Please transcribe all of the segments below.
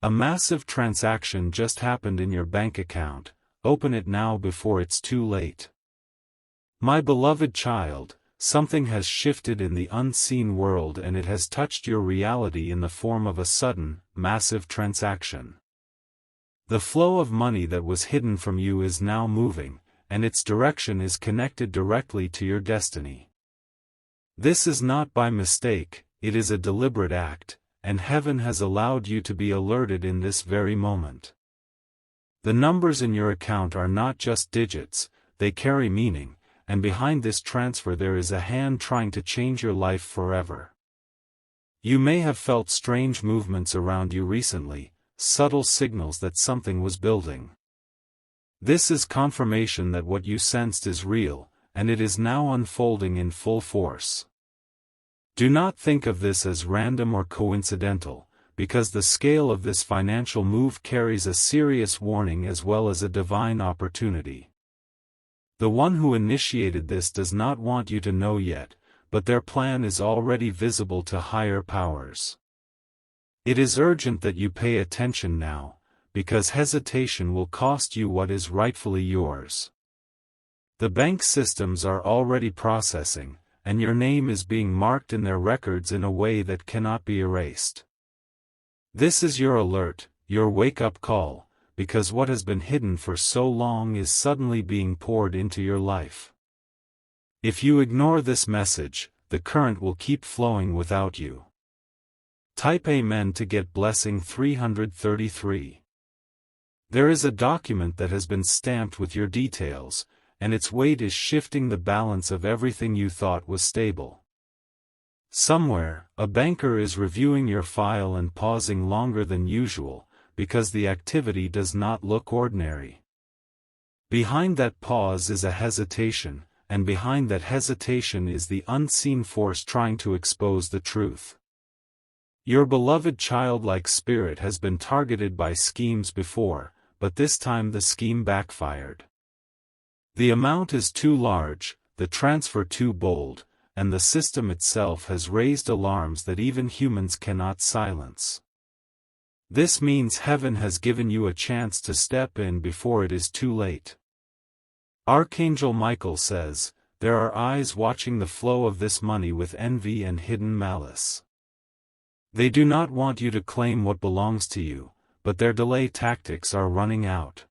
A massive transaction just happened in your bank account. Open it now before it's too late. My beloved child, something has shifted in the unseen world and it has touched your reality in the form of a sudden, massive transaction. The flow of money that was hidden from you is now moving, and its direction is connected directly to your destiny. This is not by mistake, it is a deliberate act, and heaven has allowed you to be alerted in this very moment. The numbers in your account are not just digits, they carry meaning, and behind this transfer there is a hand trying to change your life forever. You may have felt strange movements around you recently, subtle signals that something was building. This is confirmation that what you sensed is real, and it is now unfolding in full force. Do not think of this as random or coincidental, because the scale of this financial move carries a serious warning as well as a divine opportunity. The one who initiated this does not want you to know yet, but their plan is already visible to higher powers. It is urgent that you pay attention now, because hesitation will cost you what is rightfully yours. The bank systems are already processing, and your name is being marked in their records in a way that cannot be erased. This is your alert, your wake-up call, because what has been hidden for so long is suddenly being poured into your life. If you ignore this message, the current will keep flowing without you. Type Amen to get blessing 333. There is a document that has been stamped with your details, and its weight is shifting the balance of everything you thought was stable. Somewhere, a banker is reviewing your file and pausing longer than usual, because the activity does not look ordinary. Behind that pause is a hesitation, and behind that hesitation is the unseen force trying to expose the truth. Your beloved childlike spirit has been targeted by schemes before, but this time the scheme backfired. The amount is too large, the transfer too bold, and the system itself has raised alarms that even humans cannot silence. This means heaven has given you a chance to step in before it is too late. Archangel Michael says, there are eyes watching the flow of this money with envy and hidden malice. They do not want you to claim what belongs to you, but their delay tactics are running out.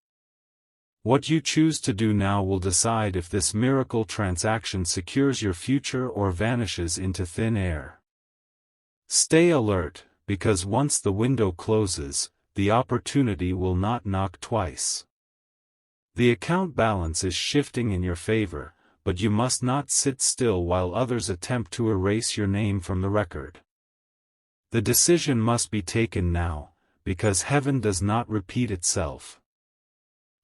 What you choose to do now will decide if this miracle transaction secures your future or vanishes into thin air. Stay alert, because once the window closes, the opportunity will not knock twice. The account balance is shifting in your favor, but you must not sit still while others attempt to erase your name from the record. The decision must be taken now, because heaven does not repeat itself.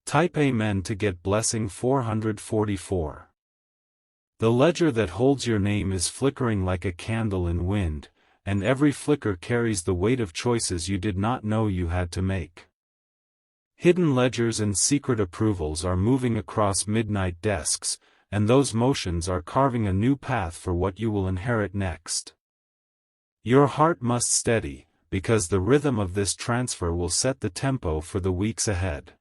Type Amen to get blessing 444. The ledger that holds your name is flickering like a candle in wind, and every flicker carries the weight of choices you did not know you had to make. Hidden ledgers and secret approvals are moving across midnight desks, and those motions are carving a new path for what you will inherit next. Your heart must steady, because the rhythm of this transfer will set the tempo for the weeks ahead.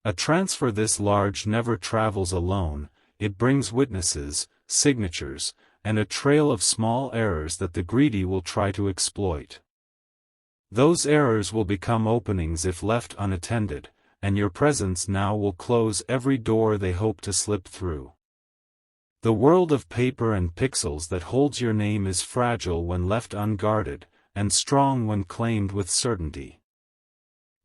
A transfer this large never travels alone, it brings witnesses, signatures, and a trail of small errors that the greedy will try to exploit. Those errors will become openings if left unattended, and your presence now will close every door they hope to slip through. The world of paper and pixels that holds your name is fragile when left unguarded, and strong when claimed with certainty.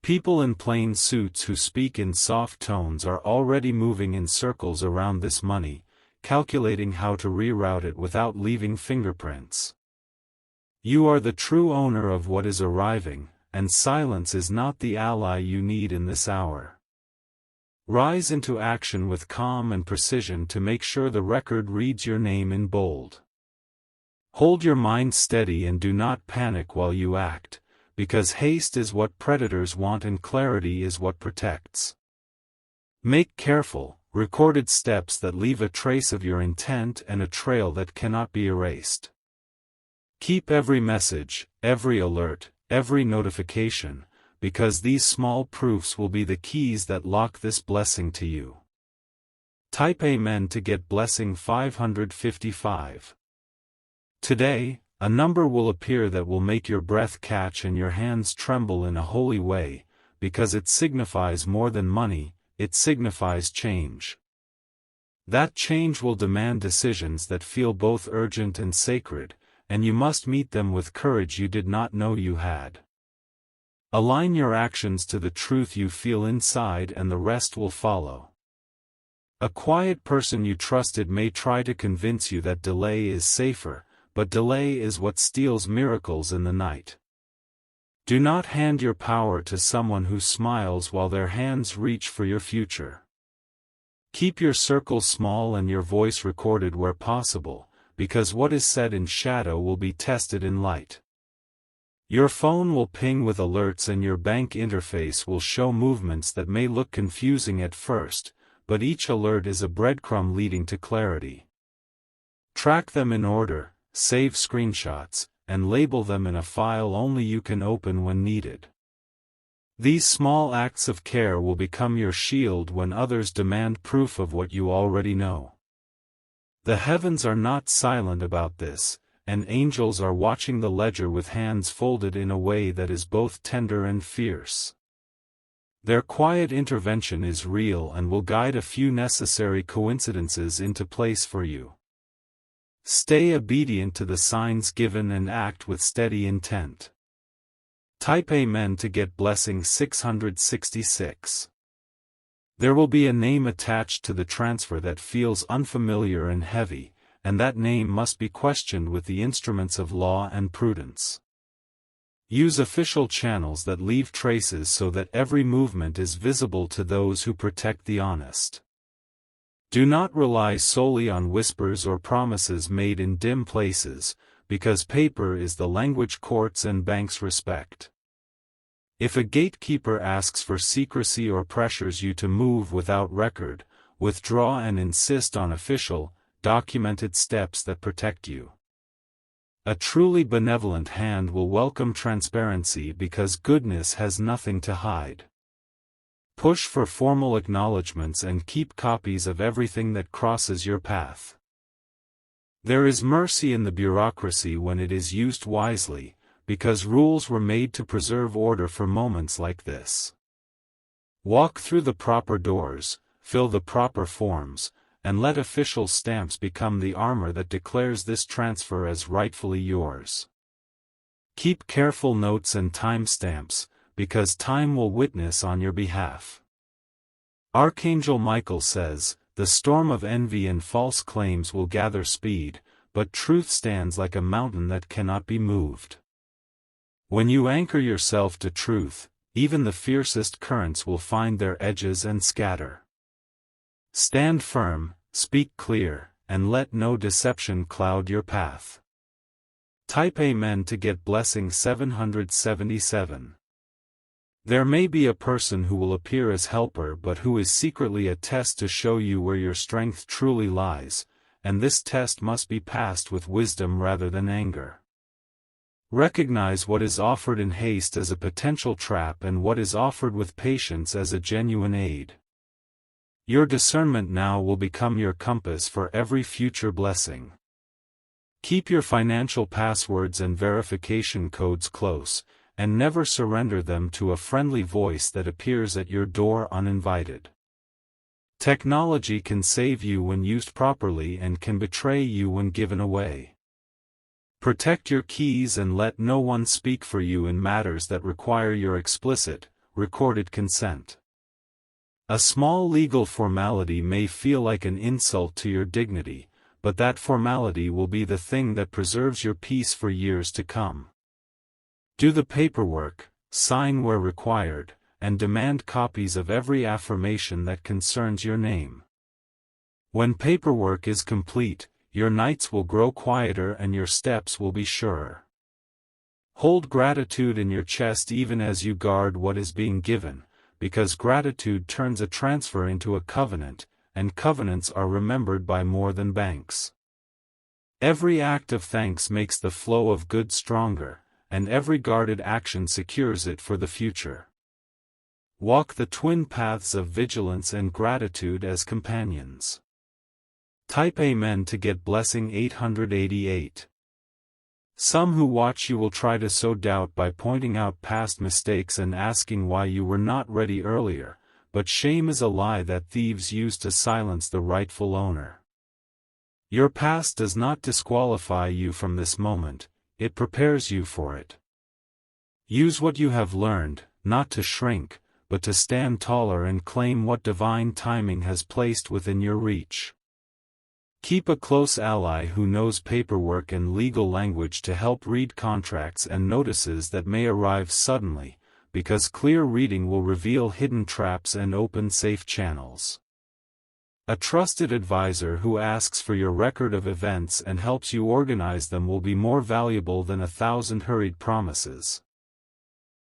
People in plain suits who speak in soft tones are already moving in circles around this money, calculating how to reroute it without leaving fingerprints. You are the true owner of what is arriving, and silence is not the ally you need in this hour. Rise into action with calm and precision to make sure the record reads your name in bold. Hold your mind steady and do not panic while you act, because haste is what predators want and clarity is what protects. Make careful, recorded steps that leave a trace of your intent and a trail that cannot be erased. Keep every message, every alert, every notification, because these small proofs will be the keys that lock this blessing to you. Type Amen to get blessing 555. Today, a number will appear that will make your breath catch and your hands tremble in a holy way, because it signifies more than money, it signifies change. That change will demand decisions that feel both urgent and sacred, and you must meet them with courage you did not know you had. Align your actions to the truth you feel inside and the rest will follow. A quiet person you trusted may try to convince you that delay is safer, but delay is what steals miracles in the night. Do not hand your power to someone who smiles while their hands reach for your future. Keep your circle small and your voice recorded where possible, because what is said in shadow will be tested in light. Your phone will ping with alerts and your bank interface will show movements that may look confusing at first, but each alert is a breadcrumb leading to clarity. Track them in order, save screenshots, and label them in a file only you can open when needed. These small acts of care will become your shield when others demand proof of what you already know. The heavens are not silent about this, and angels are watching the ledger with hands folded in a way that is both tender and fierce. Their quiet intervention is real and will guide a few necessary coincidences into place for you. Stay obedient to the signs given and act with steady intent. Type Amen to get blessing 666. There will be a name attached to the transfer that feels unfamiliar and heavy, and that name must be questioned with the instruments of law and prudence. Use official channels that leave traces so that every movement is visible to those who protect the honest. Do not rely solely on whispers or promises made in dim places, because paper is the language courts and banks respect. If a gatekeeper asks for secrecy or pressures you to move without record, withdraw and insist on official, documented steps that protect you. A truly benevolent hand will welcome transparency because goodness has nothing to hide. Push for formal acknowledgments and keep copies of everything that crosses your path. There is mercy in the bureaucracy when it is used wisely, because rules were made to preserve order for moments like this. Walk through the proper doors, fill the proper forms, and let official stamps become the armor that declares this transfer as rightfully yours. Keep careful notes and timestamps, because time will witness on your behalf. Archangel Michael says, "The storm of envy and false claims will gather speed, but truth stands like a mountain that cannot be moved." When you anchor yourself to truth, even the fiercest currents will find their edges and scatter. Stand firm, speak clear, and let no deception cloud your path. Type Amen to get blessing 777. There may be a person who will appear as helper but who is secretly a test to show you where your strength truly lies, and this test must be passed with wisdom rather than anger. Recognize what is offered in haste as a potential trap and what is offered with patience as a genuine aid. Your discernment now will become your compass for every future blessing. Keep your financial passwords and verification codes close, and never surrender them to a friendly voice that appears at your door uninvited. Technology can save you when used properly and can betray you when given away. Protect your keys and let no one speak for you in matters that require your explicit, recorded consent. A small legal formality may feel like an insult to your dignity, but that formality will be the thing that preserves your peace for years to come. Do the paperwork, sign where required, and demand copies of every affirmation that concerns your name. When paperwork is complete, your nights will grow quieter and your steps will be surer. Hold gratitude in your chest even as you guard what is being given, because gratitude turns a transfer into a covenant, and covenants are remembered by more than banks. Every act of thanks makes the flow of good stronger, and every guarded action secures it for the future. Walk the twin paths of vigilance and gratitude as companions. Type Amen to get blessing 888. Some who watch you will try to sow doubt by pointing out past mistakes and asking why you were not ready earlier, but shame is a lie that thieves use to silence the rightful owner. Your past does not disqualify you from this moment, it prepares you for it. Use what you have learned, not to shrink, but to stand taller and claim what divine timing has placed within your reach. Keep a close ally who knows paperwork and legal language to help read contracts and notices that may arrive suddenly, because clear reading will reveal hidden traps and open safe channels. A trusted advisor who asks for your record of events and helps you organize them will be more valuable than 1,000 hurried promises.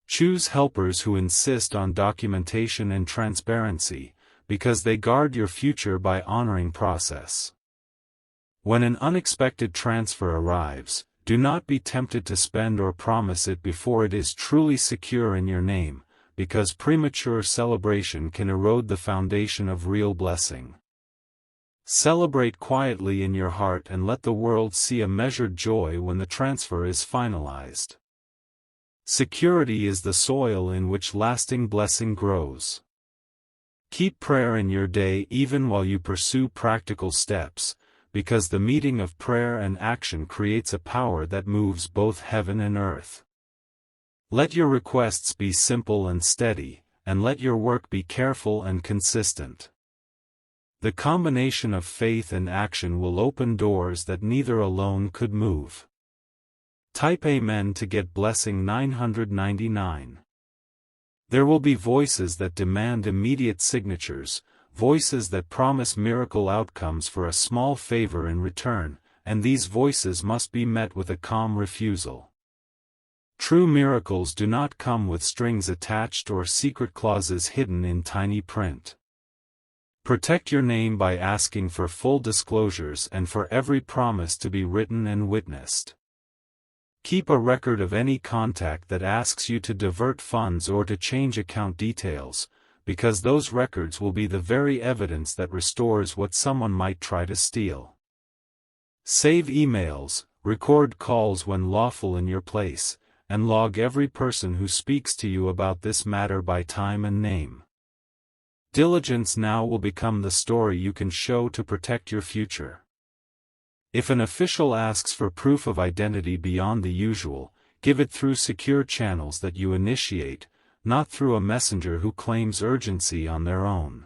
Choose helpers who insist on documentation and transparency, because they guard your future by honoring process. When an unexpected transfer arrives, do not be tempted to spend or promise it before it is truly secure in your name, because premature celebration can erode the foundation of real blessing. Celebrate quietly in your heart and let the world see a measured joy when the transfer is finalized. Security is the soil in which lasting blessing grows. Keep prayer in your day even while you pursue practical steps, because the meeting of prayer and action creates a power that moves both heaven and earth. Let your requests be simple and steady, and let your work be careful and consistent. The combination of faith and action will open doors that neither alone could move. Type Amen to get blessing 999. There will be voices that demand immediate signatures, voices that promise miracle outcomes for a small favor in return, and these voices must be met with a calm refusal. True miracles do not come with strings attached or secret clauses hidden in tiny print. Protect your name by asking for full disclosures and for every promise to be written and witnessed. Keep a record of any contact that asks you to divert funds or to change account details, because those records will be the very evidence that restores what someone might try to steal. Save emails, record calls when lawful in your place, and log every person who speaks to you about this matter by time and name. Diligence now will become the story you can show to protect your future. If an official asks for proof of identity beyond the usual, give it through secure channels that you initiate, not through a messenger who claims urgency on their own.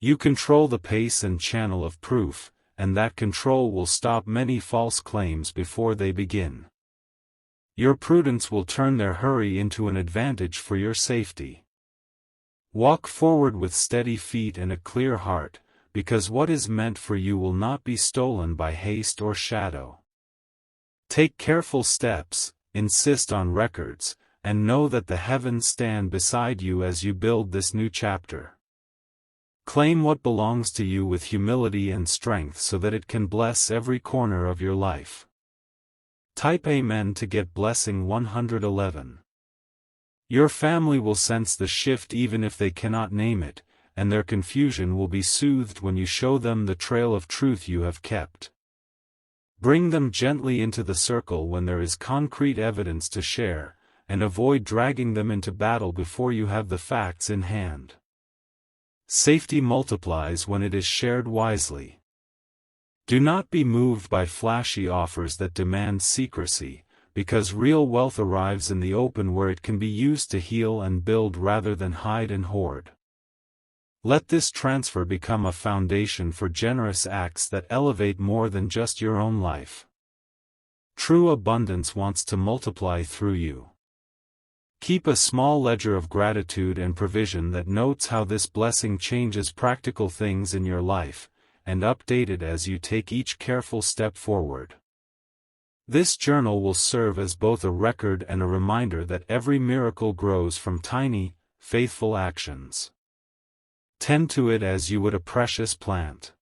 You control the pace and channel of proof, and that control will stop many false claims before they begin. Your prudence will turn their hurry into an advantage for your safety. Walk forward with steady feet and a clear heart, because what is meant for you will not be stolen by haste or shadow. Take careful steps, insist on records, and know that the heavens stand beside you as you build this new chapter. Claim what belongs to you with humility and strength so that it can bless every corner of your life. Type Amen to get blessing 111. Your family will sense the shift even if they cannot name it, and their confusion will be soothed when you show them the trail of truth you have kept. Bring them gently into the circle when there is concrete evidence to share, and avoid dragging them into battle before you have the facts in hand. Safety multiplies when it is shared wisely. Do not be moved by flashy offers that demand secrecy, because real wealth arrives in the open where it can be used to heal and build rather than hide and hoard. Let this transfer become a foundation for generous acts that elevate more than just your own life. True abundance wants to multiply through you. Keep a small ledger of gratitude and provision that notes how this blessing changes practical things in your life, and update it as you take each careful step forward. This journal will serve as both a record and a reminder that every miracle grows from tiny, faithful actions. Tend to it as you would a precious plant.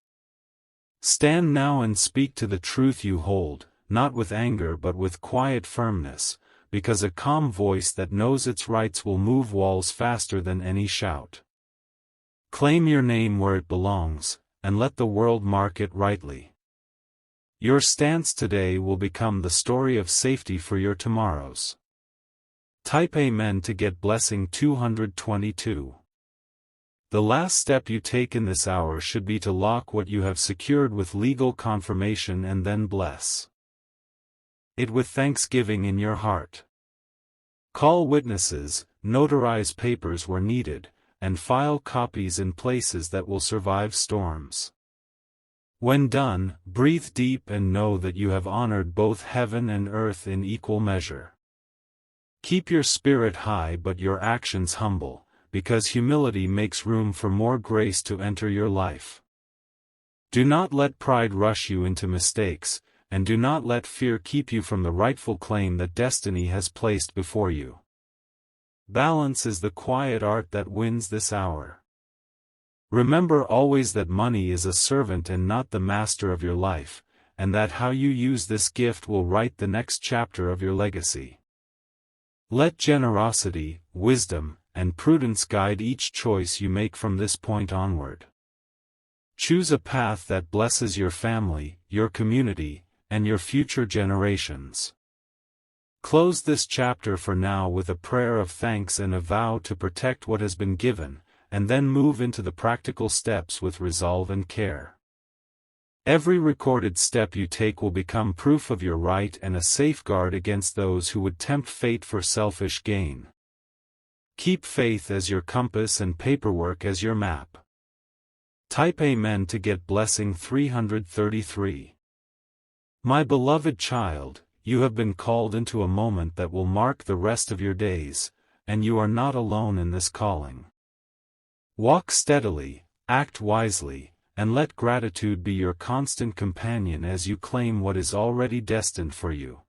Stand now and speak to the truth you hold, not with anger but with quiet firmness, because a calm voice that knows its rights will move walls faster than any shout. Claim your name where it belongs, and let the world mark it rightly. Your stance today will become the story of safety for your tomorrows. Type Amen to get blessing 222. The last step you take in this hour should be to lock what you have secured with legal confirmation and then bless it with thanksgiving in your heart. Call witnesses, notarize papers where needed, and file copies in places that will survive storms. When done, breathe deep and know that you have honored both heaven and earth in equal measure. Keep your spirit high but your actions humble, because humility makes room for more grace to enter your life. Do not let pride rush you into mistakes, and do not let fear keep you from the rightful claim that destiny has placed before you. Balance is the quiet art that wins this hour. Remember always that money is a servant and not the master of your life, and that how you use this gift will write the next chapter of your legacy. Let generosity, wisdom, and prudence guide each choice you make from this point onward. Choose a path that blesses your family, your community, and your future generations. Close this chapter for now with a prayer of thanks and a vow to protect what has been given, and then move into the practical steps with resolve and care. Every recorded step you take will become proof of your right and a safeguard against those who would tempt fate for selfish gain. Keep faith as your compass and paperwork as your map. Type Amen to get blessing 333. My beloved child, you have been called into a moment that will mark the rest of your days, and you are not alone in this calling. Walk steadily, act wisely, and let gratitude be your constant companion as you claim what is already destined for you.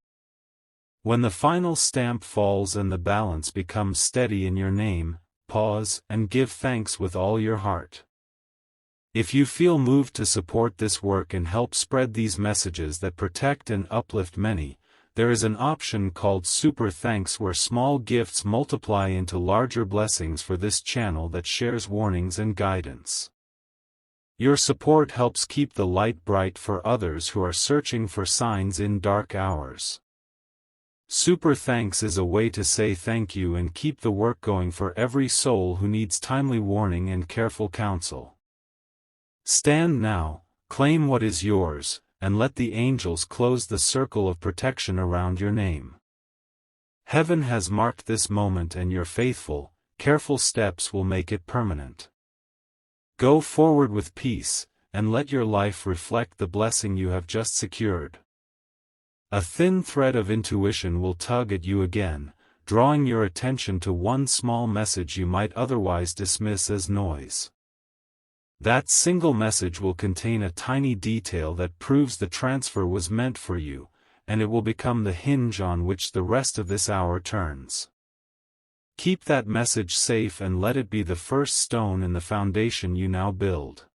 When the final stamp falls and the balance becomes steady in your name, pause and give thanks with all your heart. If you feel moved to support this work and help spread these messages that protect and uplift many, there is an option called Super Thanks where small gifts multiply into larger blessings for this channel that shares warnings and guidance. Your support helps keep the light bright for others who are searching for signs in dark hours. Super Thanks is a way to say thank you and keep the work going for every soul who needs timely warning and careful counsel. Stand now, claim what is yours, and let the angels close the circle of protection around your name. Heaven has marked this moment and your faithful, careful steps will make it permanent. Go forward with peace, and let your life reflect the blessing you have just secured. A thin thread of intuition will tug at you again, drawing your attention to one small message you might otherwise dismiss as noise. That single message will contain a tiny detail that proves the transfer was meant for you, and it will become the hinge on which the rest of this hour turns. Keep that message safe and let it be the first stone in the foundation you now build.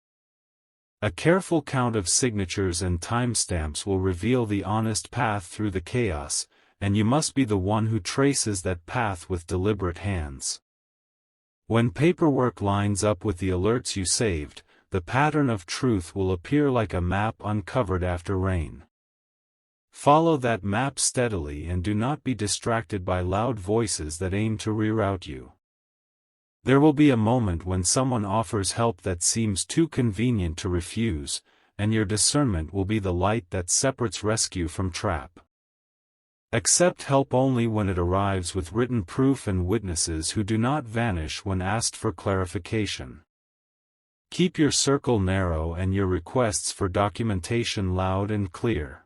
A careful count of signatures and timestamps will reveal the honest path through the chaos, and you must be the one who traces that path with deliberate hands. When paperwork lines up with the alerts you saved, the pattern of truth will appear like a map uncovered after rain. Follow that map steadily and do not be distracted by loud voices that aim to reroute you. There will be a moment when someone offers help that seems too convenient to refuse, and your discernment will be the light that separates rescue from trap. Accept help only when it arrives with written proof and witnesses who do not vanish when asked for clarification. Keep your circle narrow and your requests for documentation loud and clear.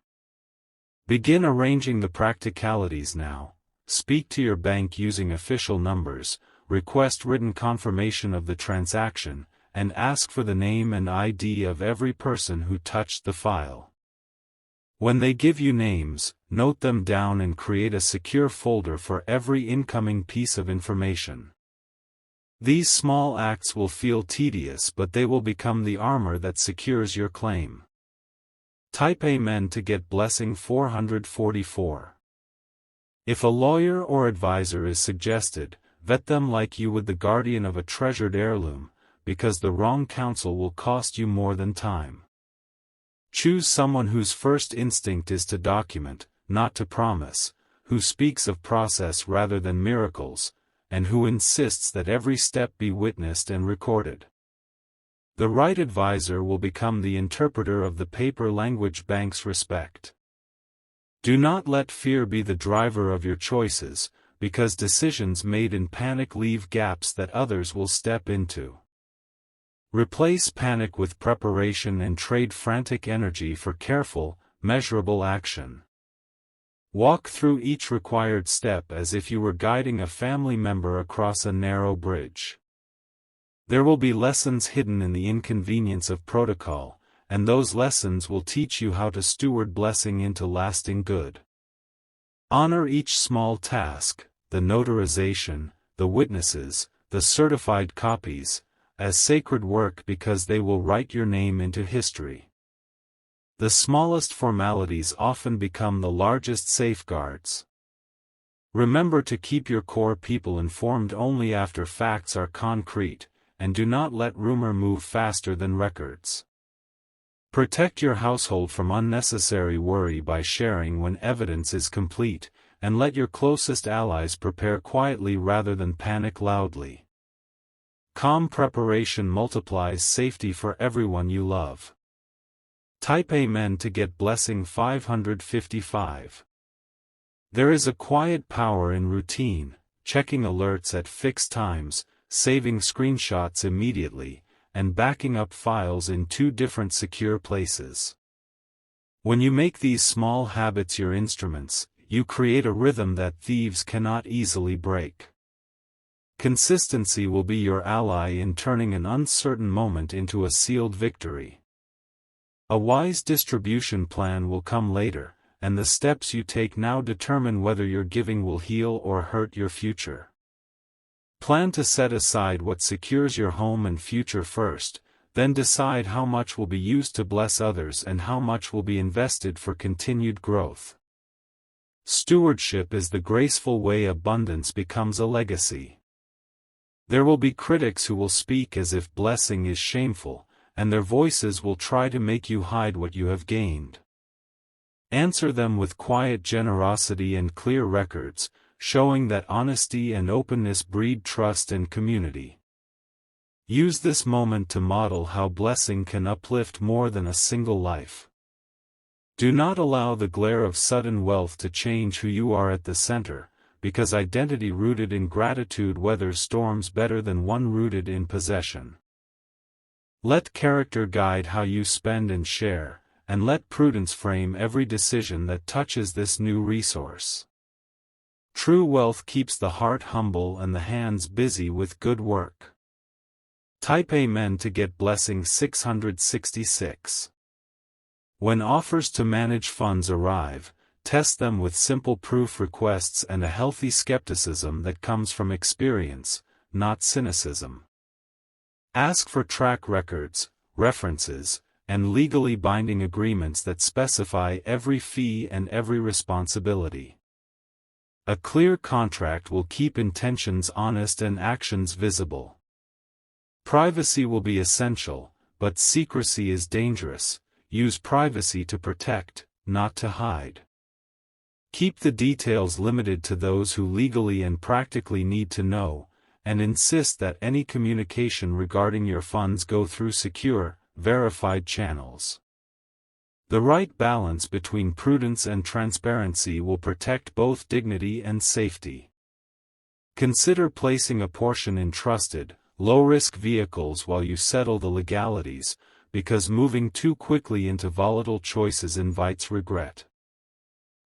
Begin arranging the practicalities now. Speak to your bank using official numbers, request written confirmation of the transaction, and ask for the name and ID of every person who touched the file. When they give you names, note them down and create a secure folder for every incoming piece of information. These small acts will feel tedious, but they will become the armor that secures your claim. Type Amen to get blessing 444. If a lawyer or advisor is suggested, vet them like you would the guardian of a treasured heirloom, because the wrong counsel will cost you more than time. Choose someone whose first instinct is to document, not to promise, who speaks of process rather than miracles, and who insists that every step be witnessed and recorded. The right advisor will become the interpreter of the paper language banks respect. Do not let fear be the driver of your choices, because decisions made in panic leave gaps that others will step into. Replace panic with preparation and trade frantic energy for careful, measurable action. Walk through each required step as if you were guiding a family member across a narrow bridge. There will be lessons hidden in the inconvenience of protocol, and those lessons will teach you how to steward blessing into lasting good. Honor each small task, the notarization, the witnesses, the certified copies, as sacred work because they will write your name into history. The smallest formalities often become the largest safeguards. Remember to keep your core people informed only after facts are concrete, and do not let rumor move faster than records. Protect your household from unnecessary worry by sharing when evidence is complete, and let your closest allies prepare quietly rather than panic loudly. Calm preparation multiplies safety for everyone you love. Type Amen to get blessing 555. There is a quiet power in routine, checking alerts at fixed times, saving screenshots immediately, and backing up files in 2 different secure places. When you make these small habits your instruments, you create a rhythm that thieves cannot easily break. Consistency will be your ally in turning an uncertain moment into a sealed victory. A wise distribution plan will come later, and the steps you take now determine whether your giving will heal or hurt your future. Plan to set aside what secures your home and future first, then decide how much will be used to bless others and how much will be invested for continued growth. Stewardship is the graceful way abundance becomes a legacy. There will be critics who will speak as if blessing is shameful, and their voices will try to make you hide what you have gained. Answer them with quiet generosity and clear records, showing that honesty and openness breed trust and community. Use this moment to model how blessing can uplift more than a single life. Do not allow the glare of sudden wealth to change who you are at the center, because identity rooted in gratitude weathers storms better than one rooted in possession. Let character guide how you spend and share, and let prudence frame every decision that touches this new resource. True wealth keeps the heart humble and the hands busy with good work. Type Amen to get blessing 666. When offers to manage funds arrive, test them with simple proof requests and a healthy skepticism that comes from experience, not cynicism. Ask for track records, references, and legally binding agreements that specify every fee and every responsibility. A clear contract will keep intentions honest and actions visible. Privacy will be essential, but secrecy is dangerous. Use privacy to protect, not to hide. Keep the details limited to those who legally and practically need to know, and insist that any communication regarding your funds go through secure, verified channels. The right balance between prudence and transparency will protect both dignity and safety. Consider placing a portion in trusted, low-risk vehicles while you settle the legalities, because moving too quickly into volatile choices invites regret.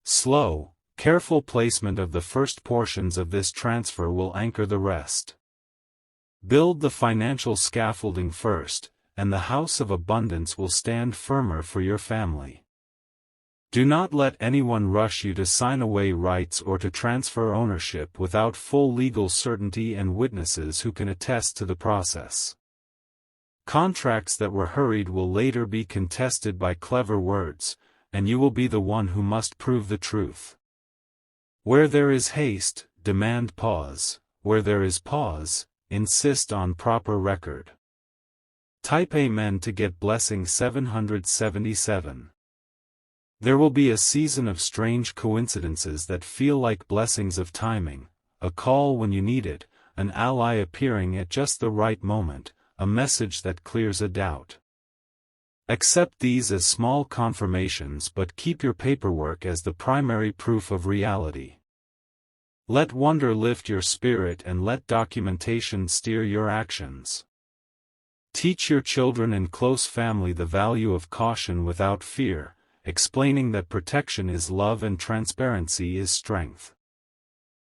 Slow, careful placement of the first portions of this transfer will anchor the rest. Build the financial scaffolding first, and the house of abundance will stand firmer for your family. Do not let anyone rush you to sign away rights or to transfer ownership without full legal certainty and witnesses who can attest to the process. Contracts that were hurried will later be contested by clever words, and you will be the one who must prove the truth. Where there is haste, demand pause. Where there is pause, insist on proper record. Type Amen to get blessing 777. There will be a season of strange coincidences that feel like blessings of timing, a call when you need it, an ally appearing at just the right moment, a message that clears a doubt. Accept these as small confirmations, but keep your paperwork as the primary proof of reality. Let wonder lift your spirit and let documentation steer your actions. Teach your children and close family the value of caution without fear, explaining that protection is love and transparency is strength.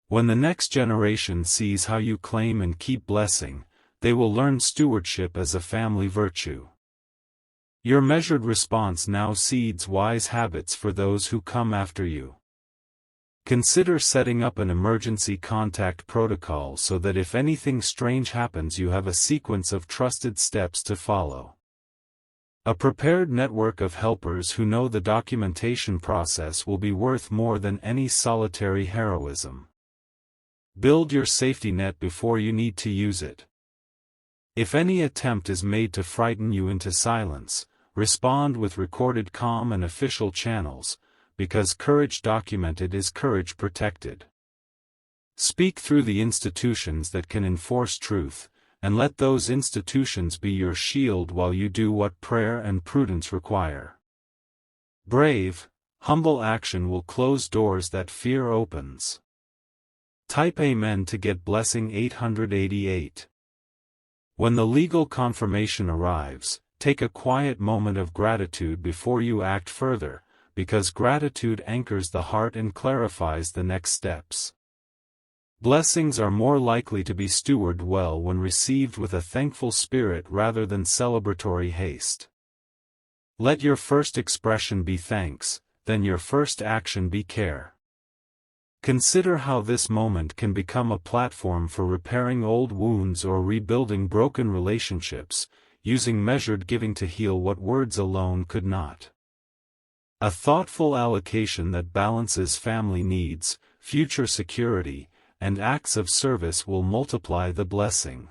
When the next generation sees how you claim and keep blessing, they will learn stewardship as a family virtue. Your measured response now seeds wise habits for those who come after you. Consider setting up an emergency contact protocol so that if anything strange happens you have a sequence of trusted steps to follow. A prepared network of helpers who know the documentation process will be worth more than any solitary heroism. Build your safety net before you need to use it. If any attempt is made to frighten you into silence, respond with recorded calm and official channels, because courage documented is courage protected. Speak through the institutions that can enforce truth, and let those institutions be your shield while you do what prayer and prudence require. Brave, humble action will close doors that fear opens. Type Amen to get blessing 888. When the legal confirmation arrives, take a quiet moment of gratitude before you act further, because gratitude anchors the heart and clarifies the next steps. Blessings are more likely to be stewarded well when received with a thankful spirit rather than celebratory haste. Let your first expression be thanks, then your first action be care. Consider how this moment can become a platform for repairing old wounds or rebuilding broken relationships, using measured giving to heal what words alone could not. A thoughtful allocation that balances family needs, future security, and acts of service will multiply the blessing.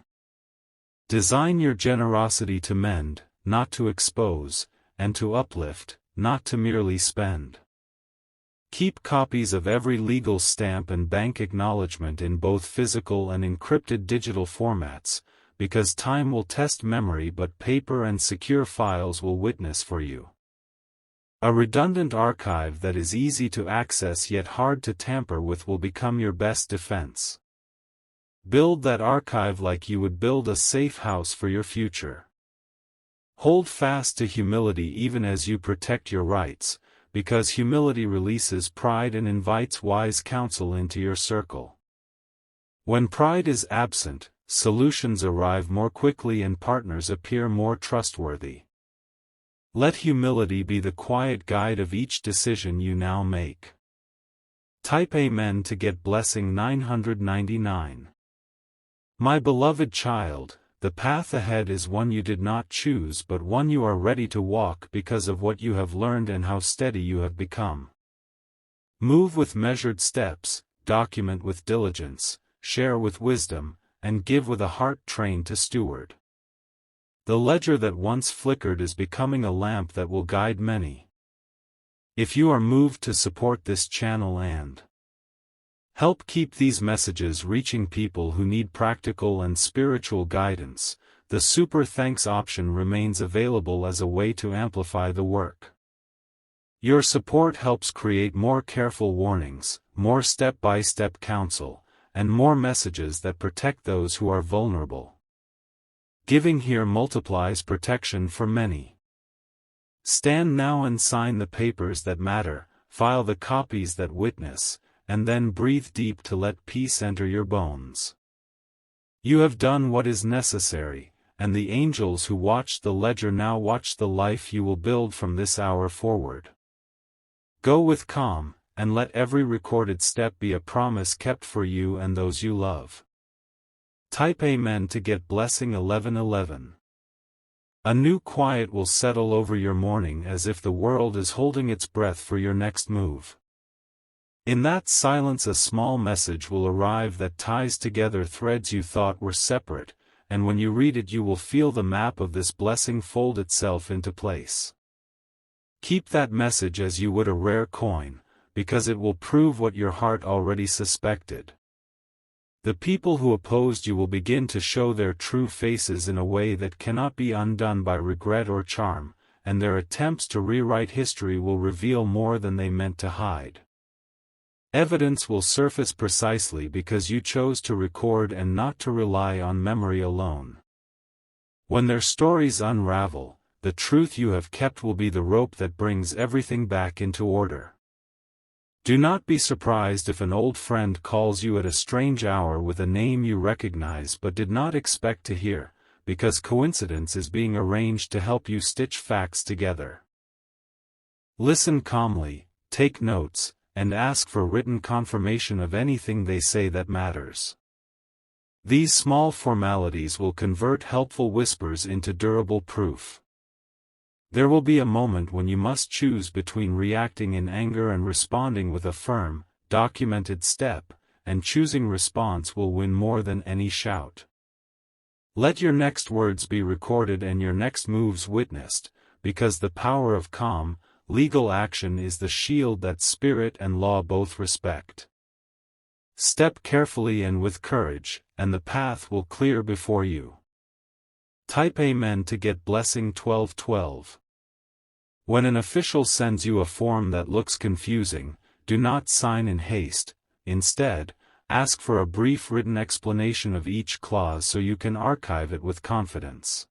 Design your generosity to mend, not to expose, and to uplift, not to merely spend. Keep copies of every legal stamp and bank acknowledgement in both physical and encrypted digital formats, because time will test memory but paper and secure files will witness for you. A redundant archive that is easy to access yet hard to tamper with will become your best defense. Build that archive like you would build a safe house for your future. Hold fast to humility even as you protect your rights, because humility releases pride and invites wise counsel into your circle. When pride is absent, solutions arrive more quickly and partners appear more trustworthy. Let humility be the quiet guide of each decision you now make. Type Amen to get blessing 999. My beloved child, the path ahead is one you did not choose but one you are ready to walk because of what you have learned and how steady you have become. Move with measured steps, document with diligence, share with wisdom, and give with a heart trained to steward. The ledger that once flickered is becoming a lamp that will guide many. If you are moved to support this channel and help keep these messages reaching people who need practical and spiritual guidance, the Super Thanks option remains available as a way to amplify the work. Your support helps create more careful warnings, more step-by-step counsel, and more messages that protect those who are vulnerable. Giving here multiplies protection for many. Stand now and sign the papers that matter, file the copies that witness, and then breathe deep to let peace enter your bones. You have done what is necessary, and the angels who watch the ledger now watch the life you will build from this hour forward. Go with calm, and let every recorded step be a promise kept for you and those you love. Type Amen to get blessing 1111. A new quiet will settle over your morning as if the world is holding its breath for your next move. In that silence a small message will arrive that ties together threads you thought were separate, and when you read it you will feel the map of this blessing fold itself into place. Keep that message as you would a rare coin, because it will prove what your heart already suspected. The people who opposed you will begin to show their true faces in a way that cannot be undone by regret or charm, and their attempts to rewrite history will reveal more than they meant to hide. Evidence will surface precisely because you chose to record and not to rely on memory alone. When their stories unravel, the truth you have kept will be the rope that brings everything back into order. Do not be surprised if an old friend calls you at a strange hour with a name you recognize but did not expect to hear, because coincidence is being arranged to help you stitch facts together. Listen calmly, take notes, and ask for written confirmation of anything they say that matters. These small formalities will convert helpful whispers into durable proof. There will be a moment when you must choose between reacting in anger and responding with a firm, documented step, and choosing response will win more than any shout. Let your next words be recorded and your next moves witnessed, because the power of calm, legal action is the shield that spirit and law both respect. Step carefully and with courage, and the path will clear before you. Type Amen to get blessing 1212. When an official sends you a form that looks confusing, do not sign in haste. Instead, ask for a brief written explanation of each clause so you can archive it with confidence.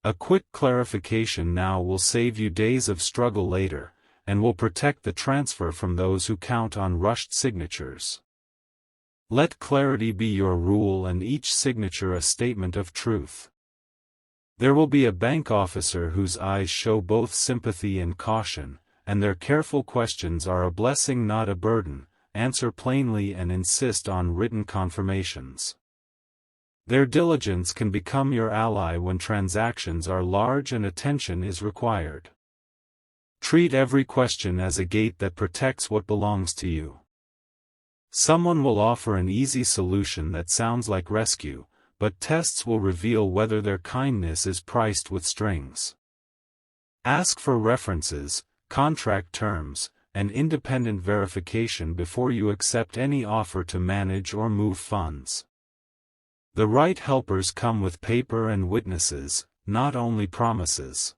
A quick clarification now will save you days of struggle later, and will protect the transfer from those who count on rushed signatures. Let clarity be your rule and each signature a statement of truth. There will be a bank officer whose eyes show both sympathy and caution, and their careful questions are a blessing not a burden. Answer plainly and insist on written confirmations. Their diligence can become your ally when transactions are large and attention is required. Treat every question as a gate that protects what belongs to you. Someone will offer an easy solution that sounds like rescue, but tests will reveal whether their kindness is priced with strings. Ask for references, contract terms, and independent verification before you accept any offer to manage or move funds. The right helpers come with paper and witnesses, not only promises.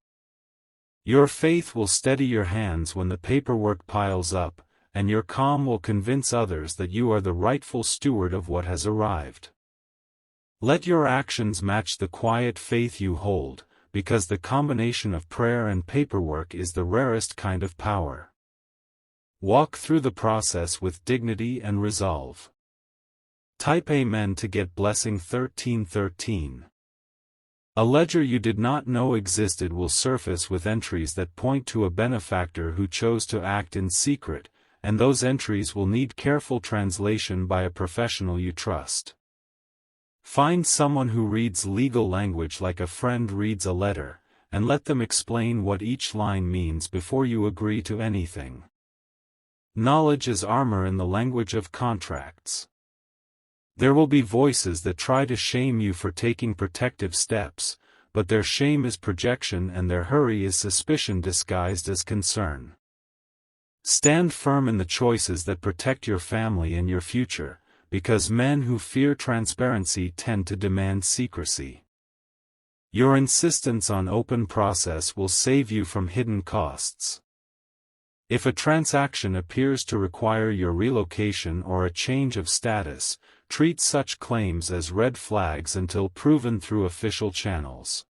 Your faith will steady your hands when the paperwork piles up, and your calm will convince others that you are the rightful steward of what has arrived. Let your actions match the quiet faith you hold, because the combination of prayer and paperwork is the rarest kind of power. Walk through the process with dignity and resolve. Type Amen to get blessing 1313. A ledger you did not know existed will surface with entries that point to a benefactor who chose to act in secret, and those entries will need careful translation by a professional you trust. Find someone who reads legal language like a friend reads a letter, and let them explain what each line means before you agree to anything. Knowledge is armor in the language of contracts. There will be voices that try to shame you for taking protective steps, but their shame is projection and their hurry is suspicion disguised as concern. Stand firm in the choices that protect your family and your future, because men who fear transparency tend to demand secrecy. Your insistence on open process will save you from hidden costs. If a transaction appears to require your relocation or a change of status, treat such claims as red flags until proven through official channels.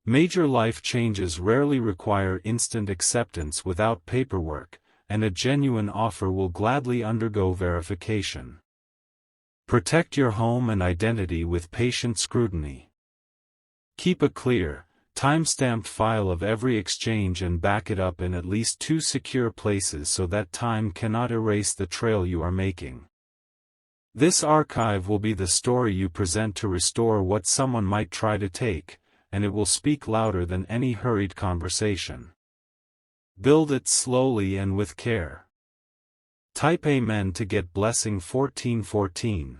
Major life changes rarely require instant acceptance without paperwork, and a genuine offer will gladly undergo verification. Protect your home and identity with patient scrutiny. Keep a clear, time-stamped file of every exchange and back it up in at least 2 secure places so that time cannot erase the trail you are making. This archive will be the story you present to restore what someone might try to take, and it will speak louder than any hurried conversation. Build it slowly and with care. Type Amen to get blessing 1414.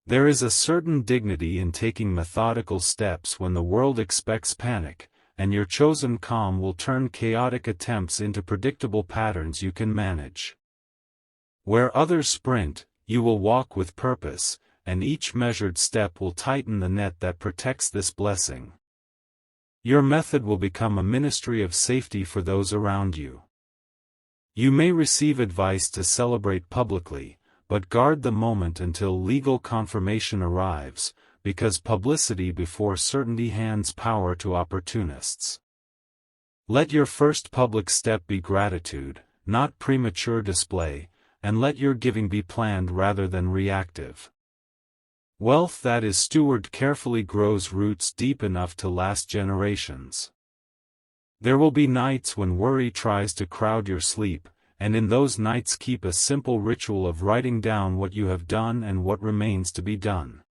There is a certain dignity in taking methodical steps when the world expects panic, and your chosen calm will turn chaotic attempts into predictable patterns you can manage. Where others sprint, you will walk with purpose, and each measured step will tighten the net that protects this blessing. Your method will become a ministry of safety for those around you. You may receive advice to celebrate publicly, but guard the moment until legal confirmation arrives, because publicity before certainty hands power to opportunists. Let your first public step be gratitude, not premature display, and let your giving be planned rather than reactive. Wealth that is stewarded carefully grows roots deep enough to last generations. There will be nights when worry tries to crowd your sleep, and in those nights keep a simple ritual of writing down what you have done and what remains to be done.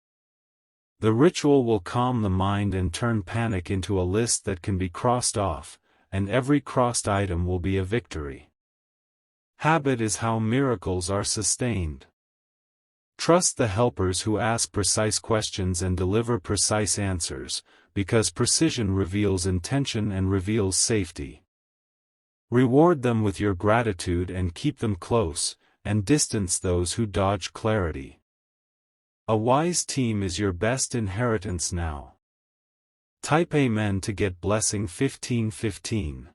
The ritual will calm the mind and turn panic into a list that can be crossed off, and every crossed item will be a victory. Habit is how miracles are sustained. Trust the helpers who ask precise questions and deliver precise answers, because precision reveals intention and reveals safety. Reward them with your gratitude and keep them close, and distance those who dodge clarity. A wise team is your best inheritance now. Type Amen to get blessing 1515.